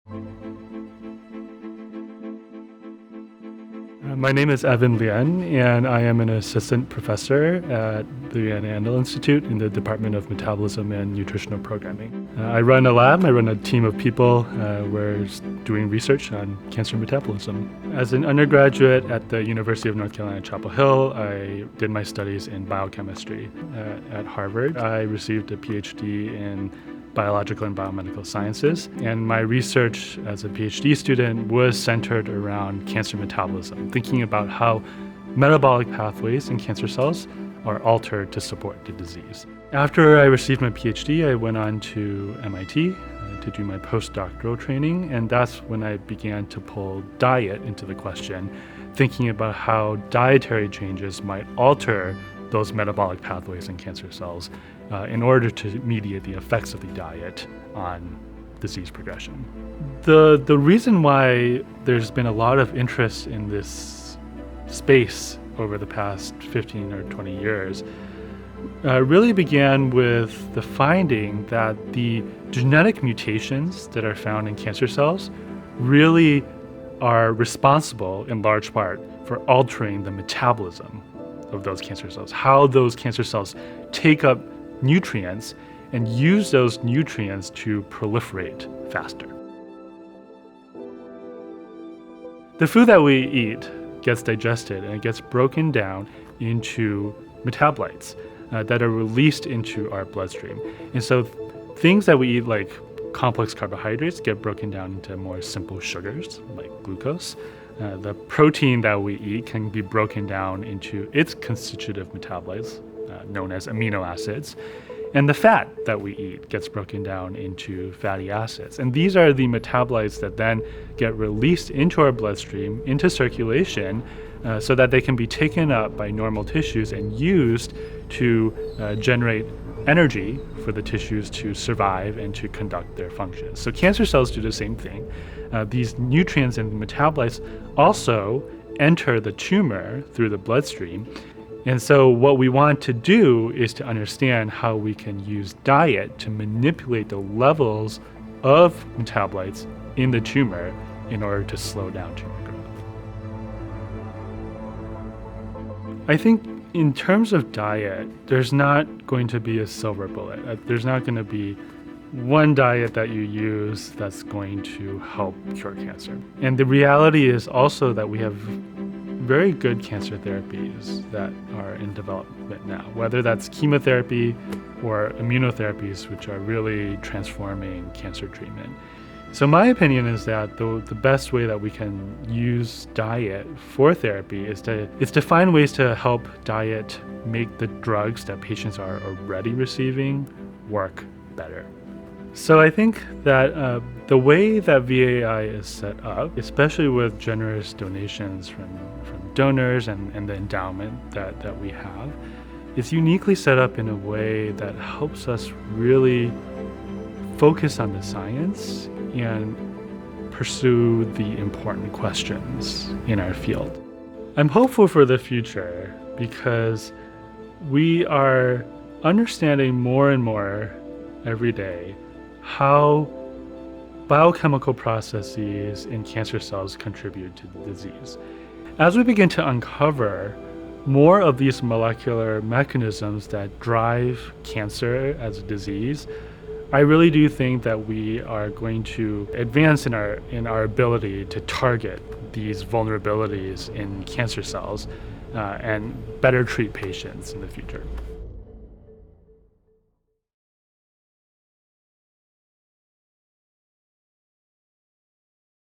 My name is Lien, and I am an assistant professor at the Andel Institute in the Department of Metabolism and Nutritional Programming. I run a lab, I run a team of people. We're doing research on cancer metabolism. As an undergraduate at the University of North Carolina, Chapel Hill, I did my studies in biochemistry. At Harvard, I received a PhD in biological and biomedical sciences, and my research as a PhD student was centered around cancer metabolism, thinking about how metabolic pathways in cancer cells are altered to support the disease. After I received my PhD, I went on to MIT to do my postdoctoral training, and that's when I began to pull diet into the question, thinking about how dietary changes might alter those metabolic pathways in cancer cells in order to mediate the effects of the diet on disease progression. The reason why there's been a lot of interest in this space over the past 15 or 20 years really began with the finding that the genetic mutations that are found in cancer cells really are responsible in large part for altering the metabolism of those cancer cells, how those cancer cells take up nutrients and use those nutrients to proliferate faster. The food that we eat gets digested and it gets broken down into metabolites that are released into our bloodstream. And so things that we eat, like complex carbohydrates, get broken down into more simple sugars like glucose. The protein that we eat can be broken down into its constitutive metabolites, known as amino acids. And the fat that we eat gets broken down into fatty acids. And these are the metabolites that then get released into our bloodstream, into circulation, so that they can be taken up by normal tissues and used to generate energy for the tissues to survive and to conduct their functions. So cancer cells do the same thing. These nutrients and metabolites also enter the tumor through the bloodstream. And so what we want to do is to understand how we can use diet to manipulate the levels of metabolites in the tumor in order to slow down tumor growth. I think in terms of diet, there's not going to be a silver bullet. There's not going to be one diet that you use that's going to help cure cancer. And the reality is also that we have very good cancer therapies that are in development now, whether that's chemotherapy or immunotherapies, which are really transforming cancer treatment. So my opinion is that the best way that we can use diet for therapy is to find ways to help diet make the drugs that patients are already receiving work better. So I think that the way that VAI is set up, especially with generous donations from donors and the endowment that we have, is uniquely set up in a way that helps us really focus on the science and pursue the important questions in our field. I'm hopeful for the future because we are understanding more and more every day how biochemical processes in cancer cells contribute to the disease. As we begin to uncover more of these molecular mechanisms that drive cancer as a disease, I really do think that we are going to advance in our ability to target these vulnerabilities in cancer cells and better treat patients in the future.